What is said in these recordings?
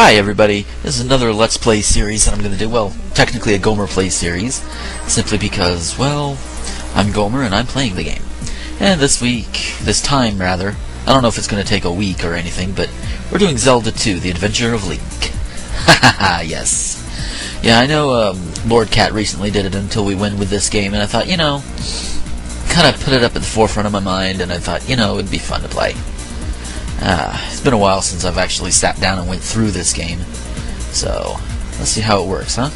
Hi everybody, this is another Let's Play series that I'm going to do. Well, technically a Gomer Play series, simply because, well, I'm Gomer and I'm playing the game. And this time rather, I don't know if it's going to take a week or anything, but we're doing Zelda 2, The Adventure of Link. Hahaha, yes. Yeah, I know Lord Cat recently did it until we win with this game, and I thought, kind of put it up at the forefront of my mind, and I thought, it'd be fun to play. It's been a while since I've actually sat down and went through this game. So, let's see how it works, huh?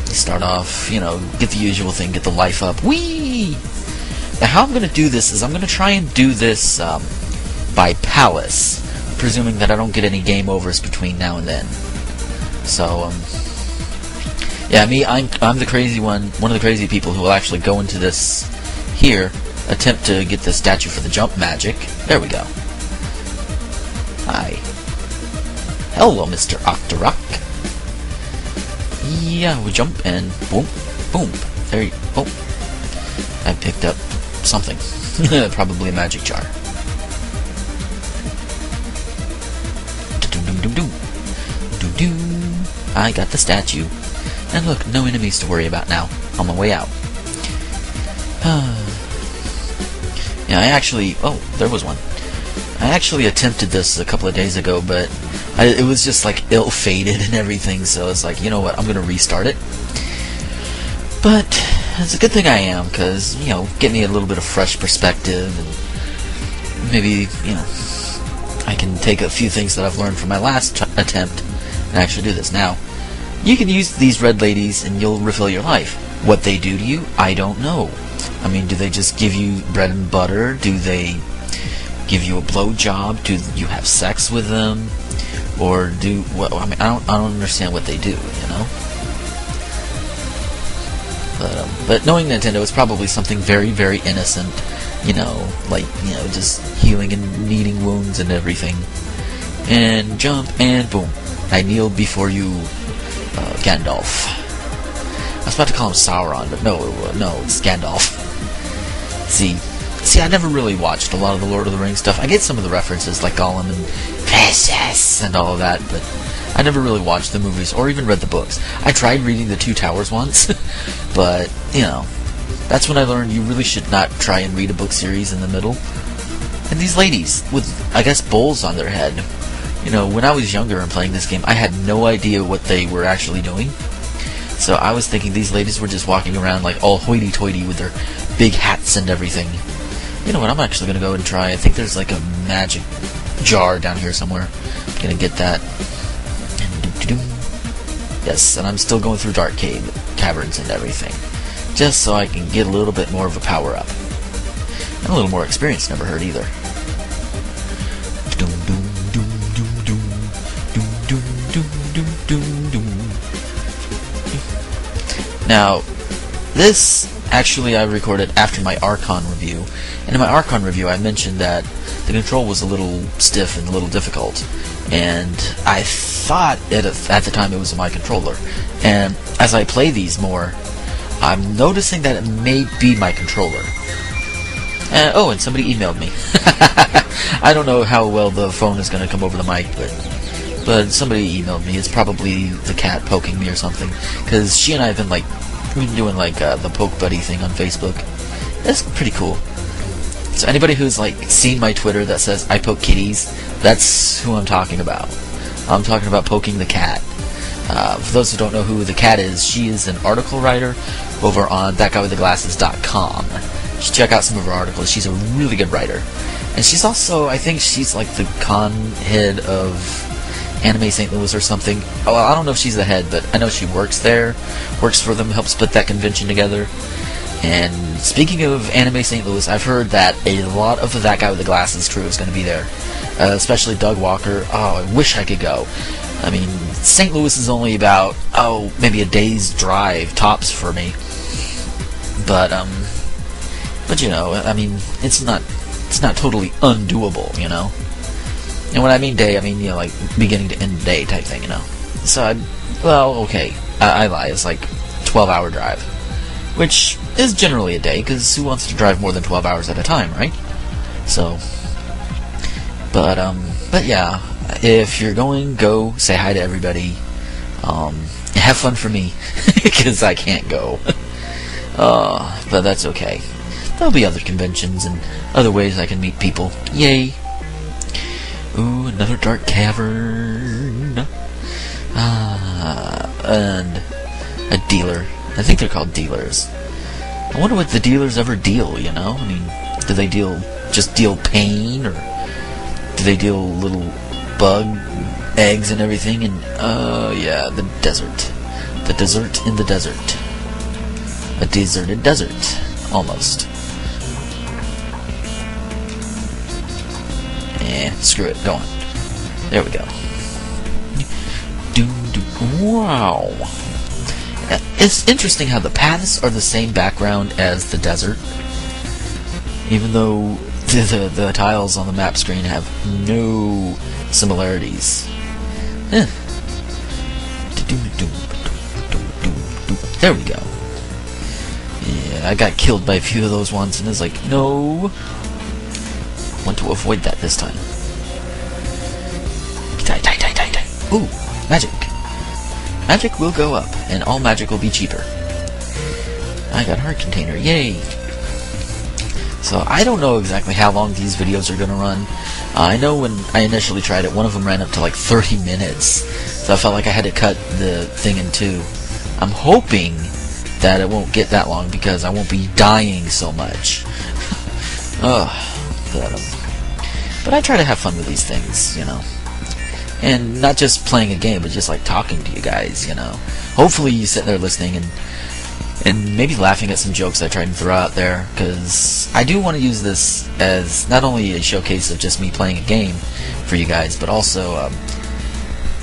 You start off, get the usual thing, get the life up. Whee! Now, how I'm going to do this is I'm going to try and do this by palace, presuming that I don't get any game overs between now and then. So, yeah, I'm the crazy one of the crazy people who will actually go into this here, attempt to get the statue for the jump magic. There we go. Hi. Hello, Mr. Octorok. Yeah, we jump and boom, boom. There you go. Oh. I picked up something. Probably a magic jar. I got the statue. And look, no enemies to worry about now. On my way out. Yeah, there was one. I actually attempted this a couple of days ago, but it was just like ill-fated and everything, so it's like, you know what, I'm gonna restart it. But it's a good thing I am, because, get me a little bit of fresh perspective, and maybe, I can take a few things that I've learned from my last attempt and actually do this. Now, you can use these red ladies and you'll refill your life. What they do to you, I don't know. I mean, do they just give you bread and butter? Do they give you a blowjob? Do you have sex with them? Or I don't understand what they do, But knowing Nintendo, it's probably something very, very innocent, just healing and kneading wounds and everything. And jump and boom. I kneel before you, Gandalf. I was about to call him Sauron, but no, it's Gandalf. See, I never really watched a lot of the Lord of the Rings stuff. I get some of the references, like Gollum and Precious and all of that, but I never really watched the movies or even read the books. I tried reading The Two Towers once, but, that's when I learned you really should not try and read a book series in the middle. And these ladies, with, I guess, bowls on their head, when I was younger and playing this game, I had no idea what they were actually doing. So I was thinking these ladies were just walking around like all hoity-toity with their big hats and everything. You know what, I'm actually going to go and try. I think there's like a magic jar down here somewhere. I'm going to get that. Yes, and I'm still going through dark caverns and everything. Just so I can get a little bit more of a power-up. And a little more experience never hurt either. Now, this actually I recorded after my Archon review, and in my Archon review I mentioned that the control was a little stiff and a little difficult, and I thought at the time it was my controller, and as I play these more, I'm noticing that it may be my controller. And somebody emailed me. I don't know how well the phone is going to come over the mic, but somebody emailed me. It's probably the cat poking me or something, because she and I have been we've been doing the poke buddy thing on Facebook. That's pretty cool. So anybody who's seen my Twitter that says I poke kitties, that's who I'm talking about. I'm talking about poking the cat. For those who don't know who the cat is, she is an article writer over on thatguywiththeglasses.com. You should check out some of her articles. She's a really good writer. And she's also, I think she's the con head of Anime St. Louis or something. Well, I don't know if she's the head, but I know she works there, works for them, helps put that convention together. And speaking of Anime St. Louis, I've heard that a lot of That Guy with the Glasses crew is going to be there, especially Doug Walker. Oh, I wish I could go. I mean, St. Louis is only about, maybe a day's drive, tops for me. But I mean, it's not totally undoable, And when I mean day, I mean, beginning to end day type thing, So, I lie, it's 12-hour drive. Which is generally a day, because who wants to drive more than 12 hours at a time, right? So, but yeah, if you're going, go say hi to everybody. Have fun for me, because I can't go. But that's okay. There'll be other conventions and other ways I can meet people. Yay! Ooh, another dark cavern. And a dealer. I think they're called dealers. I wonder what the dealers ever deal, you know? I mean, do they just deal pain, or do they deal little bug eggs and everything? And, yeah, the desert. The desert in the desert. A deserted desert. Almost. Screw it. Go on. There we go. Wow. It's interesting how the paths are the same background as the desert, even though the tiles on the map screen have no similarities. There we go. Yeah, I got killed by a few of those once, and it's like, no. Want to avoid that this time. Die. Ooh, magic. Magic will go up, and all magic will be cheaper. I got a heart container, yay! So I don't know exactly how long these videos are going to run. I know when I initially tried it, one of them ran up to like 30 minutes. So I felt like I had to cut the thing in two. I'm hoping that it won't get that long because I won't be dying so much. But I try to have fun with these things, you know. And not just playing a game, but just like talking to you guys, you know. Hopefully you sit there listening and maybe laughing at some jokes I try and throw out there, because I do want to use this as not only a showcase of just me playing a game for you guys, but also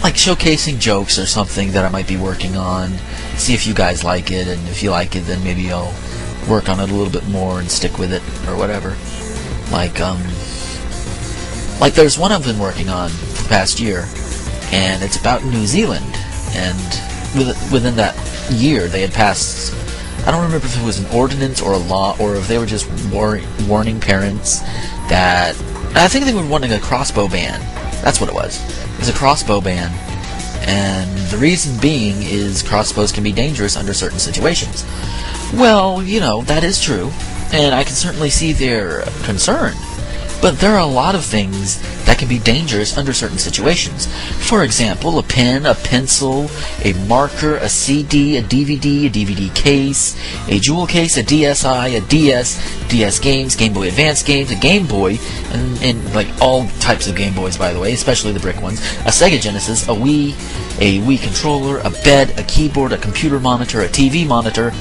like showcasing jokes or something that I might be working on, see if you guys like it, and if you like it, then maybe I'll work on it a little bit more and stick with it, or whatever. Like there's one I've been working on for the past year, and it's about New Zealand, and within that year they had passed, I don't remember if it was an ordinance or a law, or if they were just warning parents that, I think they were wanting a crossbow ban. That's what it was. It was a crossbow ban, and the reason being is crossbows can be dangerous under certain situations. Well, you know, that is true, and I can certainly see their concern. But there are a lot of things that can be dangerous under certain situations. For example, a pen, a pencil, a marker, a CD, a DVD case, a jewel case, a DSi, a DS games, Game Boy Advance games, a Game Boy, and like all types of Game Boys, by the way, especially the brick ones, a Sega Genesis, a Wii controller, a bed, a keyboard, a computer monitor, a TV monitor,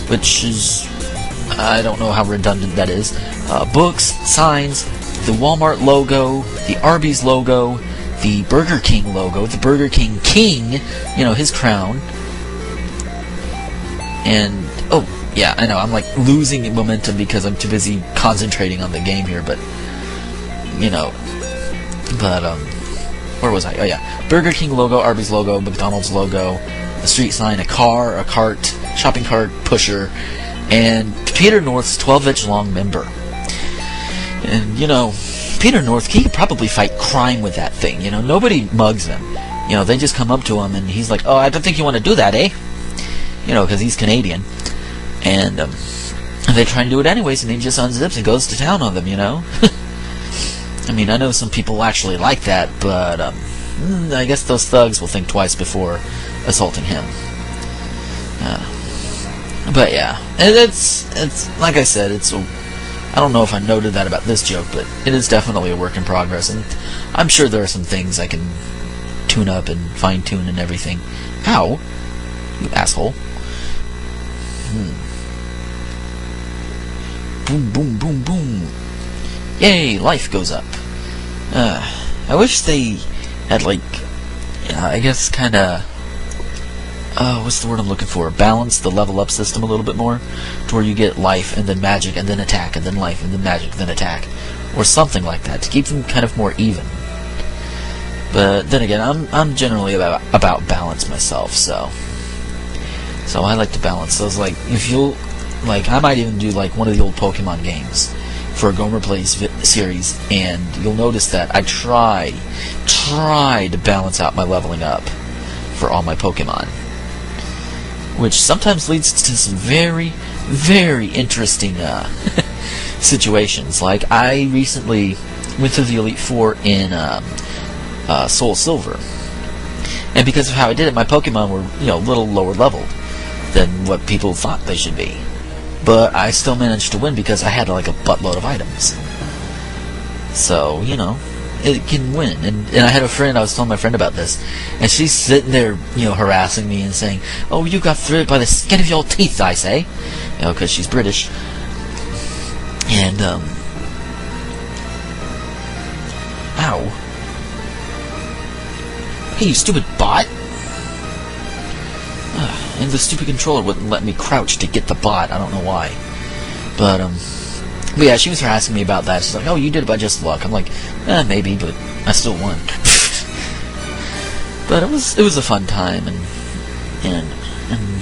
which is, I don't know how redundant that is, books, signs, the Walmart logo, the Arby's logo, the Burger King logo, the Burger King King, you know, his crown. And, oh, yeah, I know, I'm like losing momentum because I'm too busy concentrating on the game here, but, you know, where was I? Oh, yeah, Burger King logo, Arby's logo, McDonald's logo, a street sign, a car, a cart, shopping cart, pusher, and Peter North's 12-inch long member. And, you know, Peter North, he could probably fight crime with that thing, you know. Nobody mugs him. You know, they just come up to him and he's like, oh, I don't think you want to do that, eh? You know, because he's Canadian. And they try and do it anyways, and he just unzips and goes to town on them, you know. I mean, I know some people actually like that, but I guess those thugs will think twice before assaulting him. But yeah, it's like I said, I don't know if I noted that about this joke, but it is definitely a work in progress, and I'm sure there are some things I can tune up and fine-tune and everything. Ow! You asshole. Boom, boom, boom, boom. Yay, life goes up. I wish they had, like, I guess kinda, what's the word I'm looking for? Balance the level up system a little bit more, to where you get life and then magic and then attack and then life and then magic then attack, or something like that, to keep them kind of more even. But then again, I'm generally about balance myself, so I like to balance those. Like, if you'll, like, I might even do like one of the old Pokemon games, for a Gomer Plays series, and you'll notice that I try to balance out my leveling up for all my Pokemon, which sometimes leads to some very, very interesting situations. Like, I recently went through the Elite Four in Soul Silver, and because of how I did it, my Pokemon were, a little lower leveled than what people thought they should be. But I still managed to win because I had like a buttload of items. So, it can win. And I had a friend, I was telling my friend about this, and she's sitting there, harassing me and saying, "Oh, you got through it by the skin of your teeth," I say. Because she's British. And, ow. Hey, you stupid bot! And the stupid controller wouldn't let me crouch to get the bot. I don't know why. But yeah, she was harassing me about that. She's like, "Oh, you did it by just luck." I'm like, maybe, but I still won. But it was a fun time, and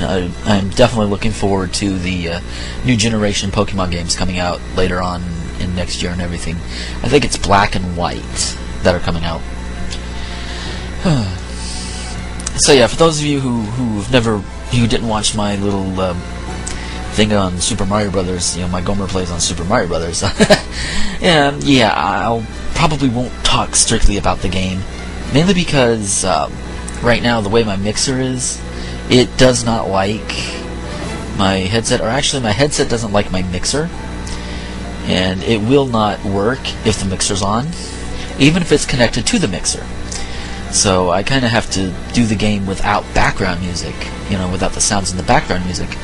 I'm definitely looking forward to the new generation Pokemon games coming out later on in next year and everything. I think it's Black and White that are coming out. So yeah, for those of you who didn't watch my little thing on Super Mario Brothers, my Gomer Plays on Super Mario Brothers, yeah, I'll probably won't talk strictly about the game, mainly because right now the way my mixer is, it does not like my headset, or actually my headset doesn't like my mixer, and it will not work if the mixer's on, even if it's connected to the mixer. So I kind of have to do the game without background music, without the sounds in the background music,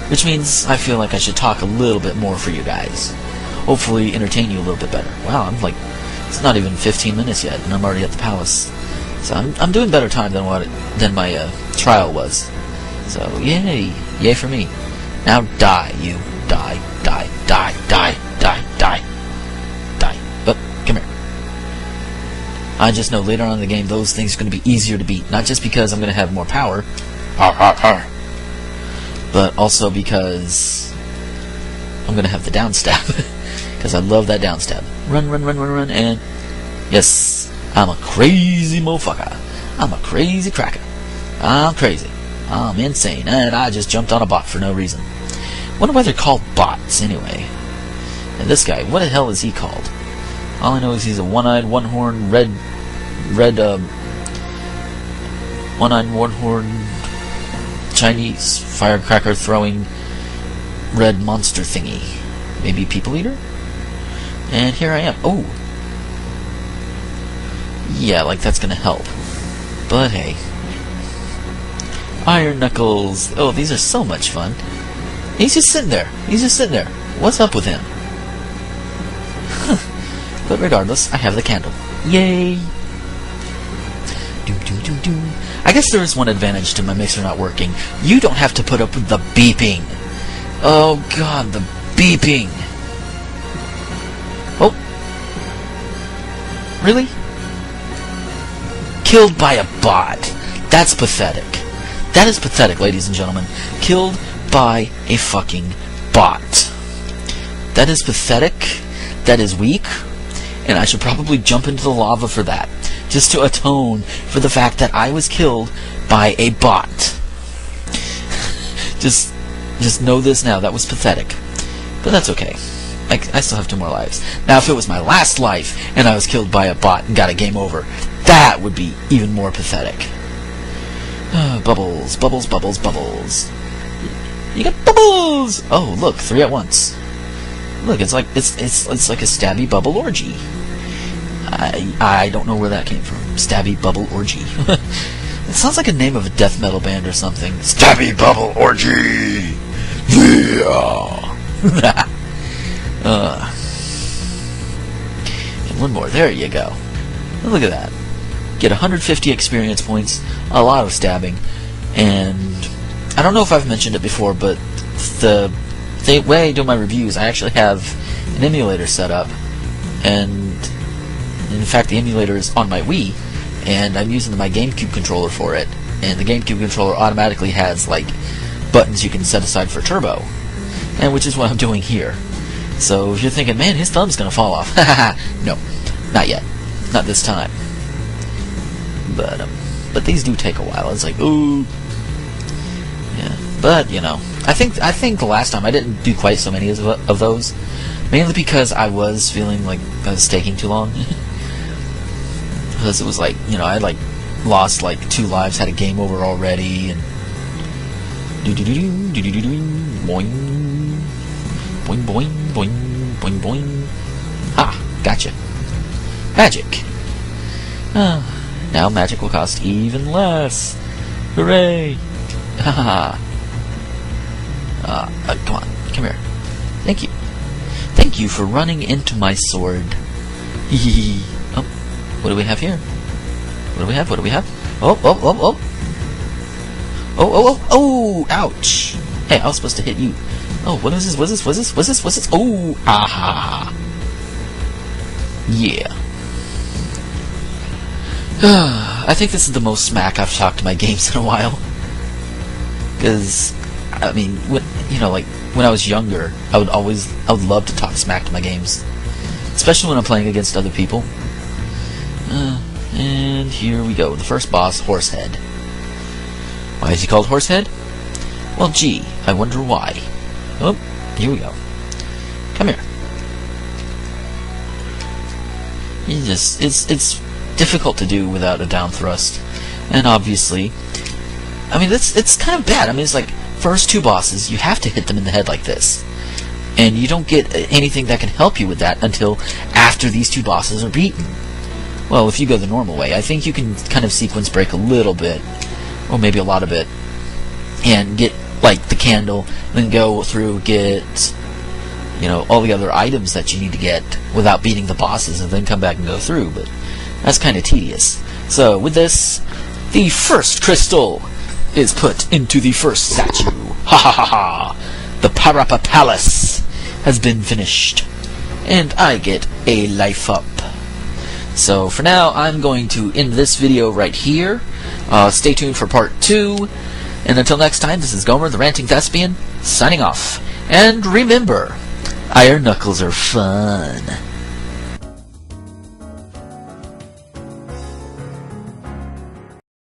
which means I feel like I should talk a little bit more for you guys. Hopefully entertain you a little bit better. Wow, it's not even 15 minutes yet, and I'm already at the palace. So I'm doing better time than my trial was. So yay for me. Now die, you die. But come here. I just know later on in the game those things are going to be easier to beat. Not just because I'm going to have more power, but also because I'm going to have the down stab. Because I love that down stab. Run, and yes, I'm a crazy motherfucker. I'm a crazy cracker. I'm crazy. I'm insane. And I just jumped on a bot for no reason. Wonder why they're called bots anyway. And this guy, what the hell is he called? All I know is he's a one-eyed, one-horned, one-eyed, one-horned Chinese firecracker-throwing red monster thingy. Maybe people eater? And here I am. Oh! Yeah, like that's gonna help. But hey. Iron Knuckles. Oh, these are so much fun. He's just sitting there. What's up with him? But regardless, I have the candle. Yay! I guess there is one advantage to my mixer not working. You don't have to put up with the beeping. Oh god, the beeping. Oh. Really? Killed by a bot. That's pathetic. That is pathetic, ladies and gentlemen. Killed by a fucking bot. That is pathetic. That is weak. And I should probably jump into the lava for that, just to atone for the fact that I was killed by a bot. just know this now, that was pathetic. But that's okay. I still have 2 more lives. Now, if it was my last life, and I was killed by a bot and got a game over, that would be even more pathetic. Bubbles, bubbles, bubbles, bubbles. You got bubbles! Oh, look, 3 at once. Look, it's like a stabby bubble orgy. I don't know where that came from. Stabby bubble orgy. It sounds like a name of a death metal band or something. Stabby bubble orgy. Yeah. And one more. There you go. Look at that. Get 150 experience points. A lot of stabbing, and I don't know if I've mentioned it before, but the way I do my reviews, I actually have an emulator set up, and in fact the emulator is on my Wii, and I'm using my GameCube controller for it, and the GameCube controller automatically has like buttons you can set aside for turbo, and which is what I'm doing here. So if you're thinking, man, his thumb's gonna fall off, no, not yet, not this time. But these do take a while. It's like, ooh, yeah. But you know, I think the last time I didn't do quite so many of those, mainly because I was feeling like I was taking too long. Because it was like, you know, I had like lost like 2 lives, had a game over already, and boing, boing, boing, boing, boing, boing. Ha! Gotcha. Magic. Now magic will cost even less. Hooray! Haha. Come on, come here. Thank you. Thank you for running into my sword. Hee. Oh, what do we have here? What do we have? What do we have? Oh, oh, oh, oh. Oh, oh, oh, oh, ouch. Hey, I was supposed to hit you. Oh, what is this? What's this? What's this? What's this? What's this? Oh, aha. Yeah. I think this is the most smack I've talked to my games in a while. Because, I mean, you know, like, when I was younger, I would love to talk smack to my games. Especially when I'm playing against other people. And here we go. The first boss, Horsehead. Why is he called Horsehead? Well, gee, I wonder why. Oh, here we go. Come here. It's difficult to do without a down thrust. And obviously, I mean, it's kind of bad. I mean, it's like, first 2 bosses, you have to hit them in the head like this. And you don't get anything that can help you with that until after these 2 bosses are beaten. Well, if you go the normal way, I think you can kind of sequence break a little bit, or maybe a lot of it, and get, like, the candle, then go through, get, you know, all the other items that you need to get without beating the bosses, and then come back and go through, but that's kind of tedious. So, with this, the first crystal is put into the first statue. Ha ha ha ha! The Parapa Palace has been finished, and I get a life up. So for now, I'm going to end this video right here. Stay tuned for part 2, and until next time, this is Gomer the Ranting Thespian, signing off. And remember, iron knuckles are fun.